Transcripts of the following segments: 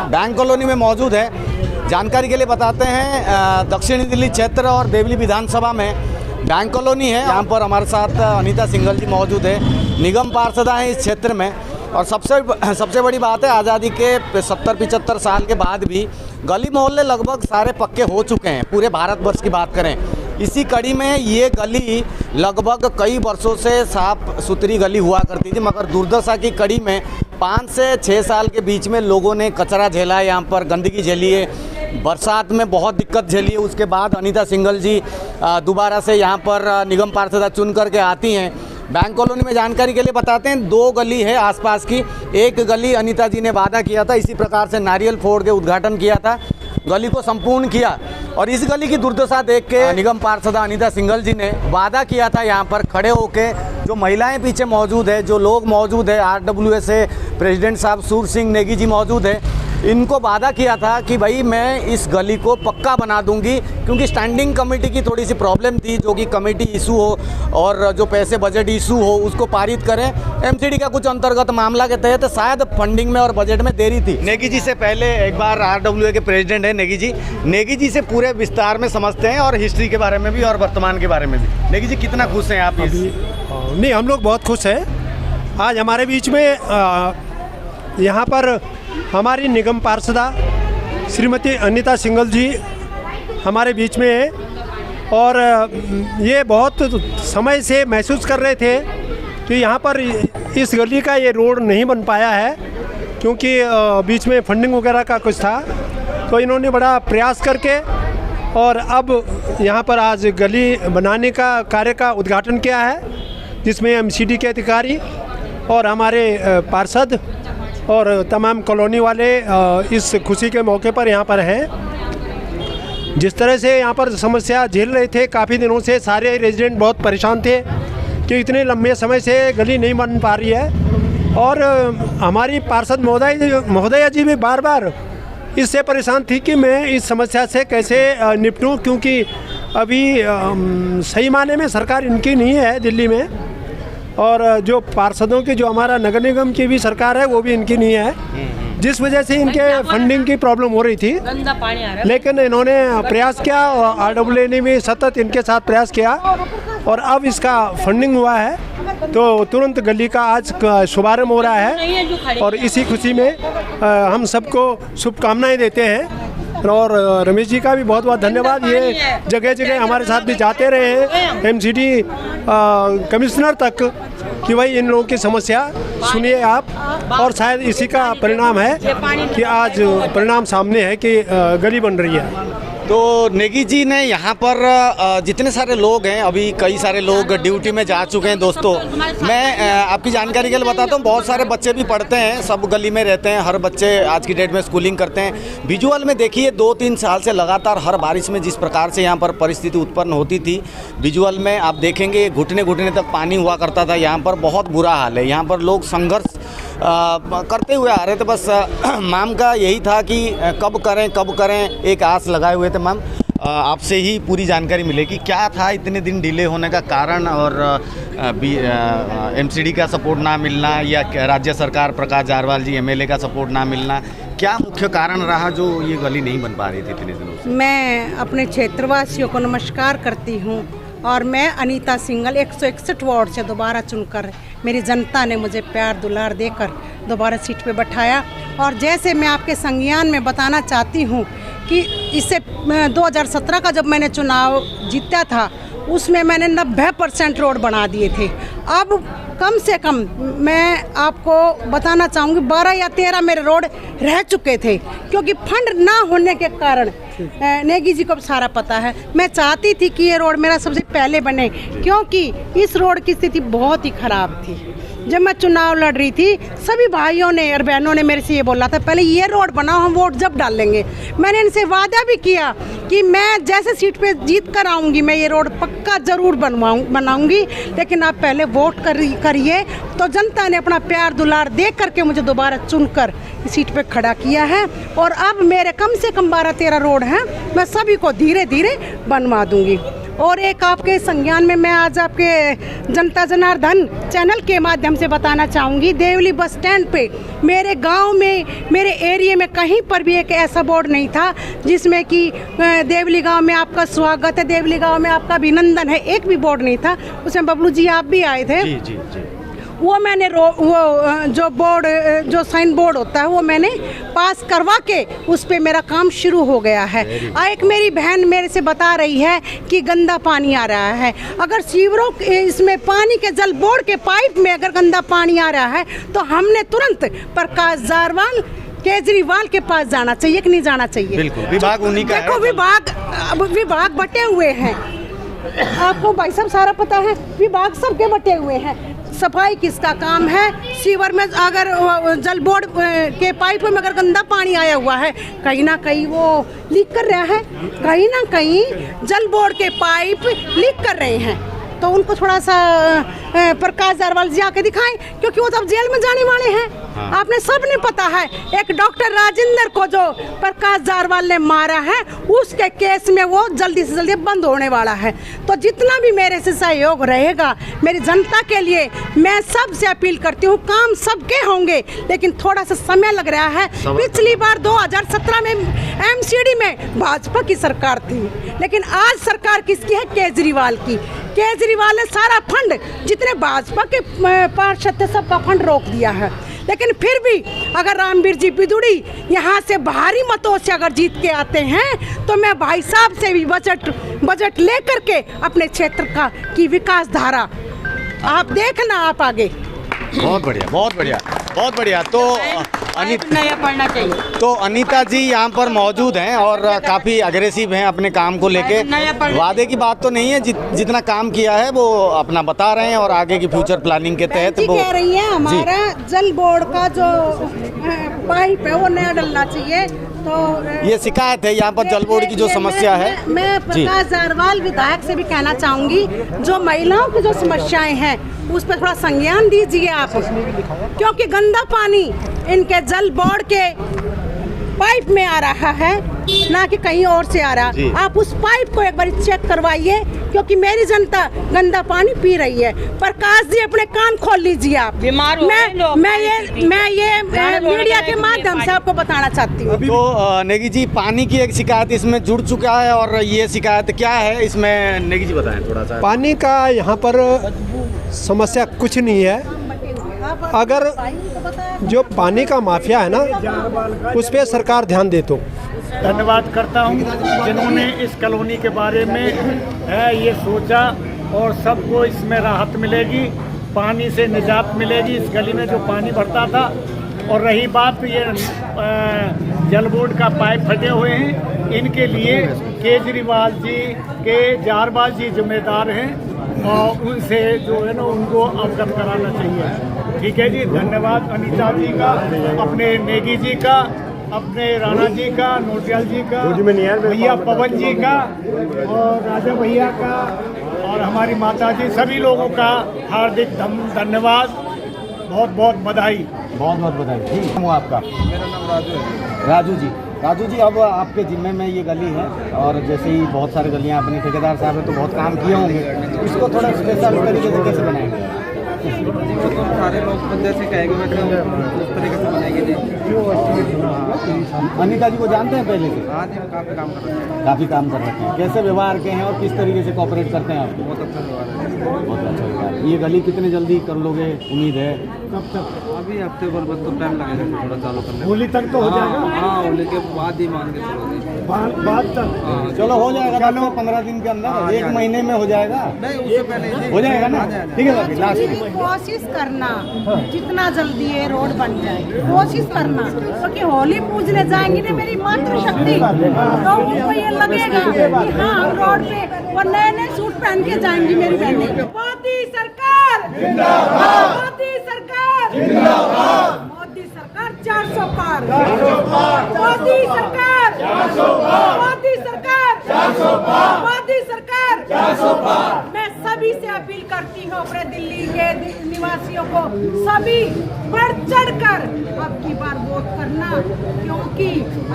Bank colony में मौजूद है। जानकारी के लिए बताते हैं, दक्षिणी दिल्ली क्षेत्र और देवली विधानसभा में बैंक कॉलोनी है। यहाँ पर हमारे साथ अनीता सिंघल जी मौजूद है, निगम पार्षद हैं इस क्षेत्र में। और सबसे बड़ी बात है, आज़ादी के 70-75 साल के बाद भी गली मोहल्ले लगभग सारे पक्के हो चुके हैं, पूरे भारतवर्ष की बात करें। इसी कड़ी में ये गली लगभग कई वर्षों से साफ सुथरी गली हुआ करती थी, मगर दुर्दशा की कड़ी में 5 से 6 साल के बीच में लोगों ने कचरा झेला है, यहाँ पर गंदगी झेली है, बरसात में बहुत दिक्कत झेली है। उसके बाद अनीता सिंघल जी दोबारा से यहाँ पर निगम पार्षद चुन करके आती हैं। बैंक कॉलोनी में जानकारी के लिए बताते हैं, 2 गली है आसपास की। एक गली अनीता जी ने वादा किया था, इसी प्रकार से नारियल फोड़ के उद्घाटन किया था, गली को संपूर्ण किया। और इस गली की दुर्दशा देख के निगम पार्षद अनीता सिंघल जी ने वादा किया था, यहाँ पर खड़े होके जो महिलाएं पीछे मौजूद है, जो लोग मौजूद है, RWA से प्रेसिडेंट साहब सूर सिंह नेगी जी मौजूद है, इनको वादा किया था कि भाई मैं इस गली को पक्का बना दूंगी, क्योंकि स्टैंडिंग कमेटी की थोड़ी सी प्रॉब्लम थी, जो कि कमेटी इशू हो और जो पैसे बजट इशू हो उसको पारित करें। MCD का कुछ अंतर्गत मामला के तहत शायद फंडिंग में और बजट में देरी थी। नेगी जी से पहले एक बार RWA के प्रेसिडेंट है नेगी जी से पूरे विस्तार में समझते हैं, और हिस्ट्री के बारे में भी और वर्तमान के बारे में भी। नेगी जी, कितना खुश हैं आप? नहीं, हम लोग बहुत खुश हैं। आज हमारे बीच में यहाँ पर हमारी निगम पार्षदा श्रीमती अनीता सिंघल जी हमारे बीच में है, और ये बहुत समय से महसूस कर रहे थे कि यहाँ पर इस गली का ये रोड नहीं बन पाया है, क्योंकि बीच में फंडिंग वगैरह का कुछ था। तो इन्होंने बड़ा प्रयास करके और अब यहाँ पर आज गली बनाने का कार्य का उद्घाटन किया है, जिसमें MCD के अधिकारी और हमारे पार्षद और तमाम कॉलोनी वाले इस खुशी के मौके पर यहाँ पर हैं। जिस तरह से यहाँ पर समस्या झेल रहे थे, काफ़ी दिनों से सारे रेजिडेंट बहुत परेशान थे कि इतने लंबे समय से गली नहीं बन पा रही है, और हमारी पार्षद महोदया जी भी बार बार इससे परेशान थी कि मैं इस समस्या से कैसे निपटूं, क्योंकि अभी सही माने में सरकार इनकी नहीं है दिल्ली में, और जो पार्षदों की, जो हमारा नगर निगम की भी सरकार है, वो भी इनकी नहीं है, जिस वजह से इनके फंडिंग की प्रॉब्लम हो रही थी। लेकिन इन्होंने प्रयास किया और RWA ने भी सतत इनके साथ प्रयास किया, और अब इसका फंडिंग हुआ है, तो तुरंत गली का आज शुभारंभ हो रहा है। और इसी खुशी में हम सबको शुभकामनाएं देते हैं, और रमेश जी का भी बहुत बहुत धन्यवाद। ये जगह जगह हमारे साथ भी जाते रहे हैं, MCD कमिश्नर तक, कि भाई इन लोगों की समस्या सुनिए आप, और शायद इसी का परिणाम है कि आज परिणाम सामने है कि गली बन रही है। तो नेगी जी ने यहाँ पर जितने सारे लोग हैं, अभी कई सारे लोग ड्यूटी में जा चुके हैं। दोस्तों, मैं आपकी जानकारी के लिए बताता हूँ, बहुत सारे बच्चे भी पढ़ते हैं, सब गली में रहते हैं, हर बच्चे आज की डेट में स्कूलिंग करते हैं। विजुअल में देखिए, 2-3 साल से लगातार हर बारिश में जिस प्रकार से यहाँ पर परिस्थिति उत्पन्न होती थी, विजुअल में आप देखेंगे घुटने घुटने तक पानी हुआ करता था। यहाँ पर बहुत बुरा हाल है, यहाँ पर लोग संघर्ष करते हुए आ रहे थे। बस मैम का यही था कि कब करें, एक आस लगाए हुए थे। मैम, आपसे ही पूरी जानकारी मिलेगी, क्या था इतने दिन डिले होने का कारण, और MCD का सपोर्ट ना मिलना, या राज्य सरकार प्रकाश जारवाल जी MLA का सपोर्ट ना मिलना, क्या मुख्य कारण रहा जो ये गली नहीं बन पा रही थी इतने दिनों से? मैं अपने क्षेत्रवासियों को नमस्कार करती हूँ, और मैं अनीता सिंघल 161 वार्ड से दोबारा चुनकर, मेरी जनता ने मुझे प्यार दुलार देकर दोबारा सीट पे बैठाया। और जैसे मैं आपके संज्ञान में बताना चाहती हूँ कि इससे 2017 का जब मैंने चुनाव जीता था, उसमें मैंने 90% रोड बना दिए थे। अब कम से कम मैं आपको बताना चाहूँगी 12 या 13 मेरे रोड रह चुके थे, क्योंकि फंड ना होने के कारण, नेगी जी को सारा पता है, मैं चाहती थी कि ये रोड मेरा सबसे पहले बने, क्योंकि इस रोड की स्थिति बहुत ही ख़राब थी। जब मैं चुनाव लड़ रही थी, सभी भाइयों ने और बहनों ने मेरे से ये बोला था, पहले ये रोड बनाओ, हम वोट जब डालेंगे। मैंने इनसे वादा भी किया कि मैं जैसे सीट पे जीत कर आऊँगी, मैं ये रोड पक्का ज़रूर बनाऊँगी, लेकिन आप पहले वोट करिए। तो जनता ने अपना प्यार दुलार दे करके मुझे दोबारा चुनकर इस सीट पे खड़ा किया है, और अब मेरे कम से कम 12-13 रोड हैं, मैं सभी को धीरे धीरे बनवा दूँगी। और एक आपके संज्ञान में मैं आज आपके जनता जनार्दन चैनल के माध्यम से बताना चाहूँगी, देवली बस स्टैंड पे मेरे गांव में, मेरे एरिया में कहीं पर भी एक ऐसा बोर्ड नहीं था जिसमें कि देवली गांव में आपका स्वागत है, देवली गांव में आपका अभिनंदन है, एक भी बोर्ड नहीं था। उसमें बबलू जी आप भी आए थे। जी जी जी। वो मैंने वो जो बोर्ड, जो साइन बोर्ड होता है वो मैंने पास करवा के उस पे मेरा काम शुरू हो गया है। एक मेरी बहन मेरे से बता रही है कि गंदा पानी आ रहा है। अगर सीवरों इसमें पानी के जल बोर्ड के पाइप में अगर गंदा पानी आ रहा है तो हमने तुरंत प्रकाश जारवाल, केजरीवाल के पास जाना चाहिए कि नहीं जाना चाहिए? बिल्कुल, विभाग उन्हीं का है। देखो विभाग बटे हुए हैं, आपको भाई साहब सारा पता है, विभाग सबके बटे हुए हैं। सफाई किसका काम है? सीवर में अगर जल बोर्ड के पाइप में अगर गंदा पानी आया हुआ है, कहीं ना कहीं वो लीक कर रहा है, कहीं ना कहीं जल बोर्ड के पाइप लीक कर रहे हैं। तो उनको थोड़ा सा प्रकाश जारवाल जी आके दिखाएं, क्योंकि वो तो अब जेल में जाने वाले हैं। हाँ। आपने सबने पता है, एक डॉक्टर राजेंद्र को जो प्रकाश जारवाल ने मारा है, उसके केस में वो जल्दी से जल्दी बंद होने वाला है। तो जितना भी मेरे से सहयोग रहेगा मेरी जनता के लिए, मैं सबसे अपील करती हूँ, काम सबके होंगे लेकिन थोड़ा सा समय लग रहा है। पिछली बार 2017 में MCD में भाजपा की सरकार थी, लेकिन आज सरकार किसकी है? केजरीवाल की। केजरीवाल ने सारा फंड, जितने भाजपा के पार्षद थे सबका फंड रोक दिया है। लेकिन फिर भी अगर रामवीर जी बिदुड़ी यहाँ से भारी मतों से अगर जीत के आते हैं तो मैं भाई साहब से भी बजट लेकर के अपने क्षेत्र का की विकास धारा आप देखना, आप आगे। बहुत बढ़िया, बहुत बढ़िया, बहुत बढ़िया। तो नया पढ़ना चाहिए। तो अनीता जी यहाँ पर मौजूद हैं और काफ़ी अग्रेसिव हैं अपने काम को लेके। वादे की बात तो नहीं है, जितना काम किया है वो अपना बता रहे हैं और आगे की फ्यूचर प्लानिंग के तहत वो कह रही है हमारा जल बोर्ड का जो पाइप है वो नया डलना चाहिए। तो ये शिकायत है यहाँ पर जल बोर्ड की जो समस्या है। मैं प्रकाश जारवाल विधायक से भी कहना चाहूँगी, जो महिलाओं की जो समस्याएं हैं उस पर थोड़ा संज्ञान दीजिए आप, क्योंकि गंदा पानी इनके जल बोर्ड के पाइप में आ रहा है, ना कि कहीं और से आ रहा। आप उस पाइप को एक बार चेक करवाइए, क्योंकि मेरी जनता गंदा पानी पी रही है। प्रकाश जी अपने कान खोल लीजिए आप। बीमार मैं ये मीडिया के माध्यम से आपको बताना चाहती हूँ। तो नेगी जी, पानी की एक शिकायत इसमें जुड़ चुका है और ये शिकायत क्या है इसमें, नेगी जी बताएं थोड़ा सा। पानी का यहाँ पर समस्या कुछ नहीं है। अगर जो पानी का माफिया है ना, उस पर सरकार ध्यान दे तो। धन्यवाद करता हूँ जिन्होंने इस कॉलोनी के बारे में ये सोचा और सबको इसमें राहत मिलेगी, पानी से निजात मिलेगी। इस गली में जो पानी भरता था, और रही बात ये जल बोर्ड का पाइप फटे हुए हैं, इनके लिए केजरीवाल जी के जारवाल जी जिम्मेदार हैं और उनसे जो है ना उनको अवगत कराना चाहिए। ठीक है जी, धन्यवाद अनीता जी का, अपने नेगी जी का, अपने राणा जी का, नोटियाल जी का, भैया पवन जी का और राजा भैया का और हमारी माता जी, सभी लोगों का हार्दिक धन्यवाद, बहुत बहुत बधाई। बहुत बहुत बधाई। ठीक है, आपका? मेरा नाम राजू है। राजू जी, राजू जी, अब आपके जिम्मे में ये गली है और जैसे ही बहुत सारी गलियां अपने ठेकेदार साहब ने तो बहुत काम किए होंगे, इसको थोड़ा स्पेशल तरीके से कैसे बनाएंगे? तो सारे लोग जैसे कहेंगे वैसे उस तरीके से बनाएंगे जी। अनीता जी को जानते हैं पहले से? हाँ जी, काफ़ी काम कर रहे हैं। काफ़ी काम कर रखे हैं। कैसे व्यवहार के हैं और किस तरीके से कोऑपरेट करते हैं आपको? बहुत अच्छा व्यवहार है। बहुत अच्छा व्यवहार। ये गली कितने जल्दी कर लोगे, उम्मीद है? कब तक? अभी हफ्ते भर बस तो टाइम लगेगा थोड़ा चालू करने में। होली तक तो हो जाएगा। हाँ, होली के बाद ही मान के चलो जी। बाद तक चलो हो जाएगा, चलो 15 दिन के अंदर, 1 महीने में हो जाएगा। नहीं, उससे पहले हो जाएगा ना? ठीक है भाभी, लास्ट में कोशिश करना जितना जल्दी ये रोड बन जाए, कोशिश करना, क्योंकि होली पूजने जाएंगी ना मेरी मातृशक्ति, तो उनको ये लगेगा कि हाँ हम रोड पे वो नए नए सूट पहन के जाएंगी मेरी बहनें। मोदी सरकार जिंदाबाद, मोदी सरकार जिंदाबाद, मोदी सरकार 400 पार, मोदी सरकार 400 पार, मोदी सरकार 400 पार, मोदी सरकार 400 पार। मैं सभी से अपील करती हूँ अपने दिल्ली के निवासियों को, सभी बढ़ चढ़ कर अब की बार वोट करना, क्योंकि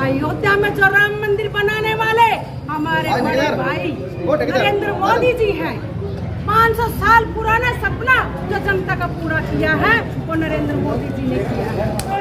अयोध्या में जो राम मंदिर बनाने वाले हमारे बड़े भाई नरेंद्र मोदी जी हैं। 500 साल पुराना सपना जो जनता का पूरा किया है वो नरेंद्र मोदी जी ने किया है।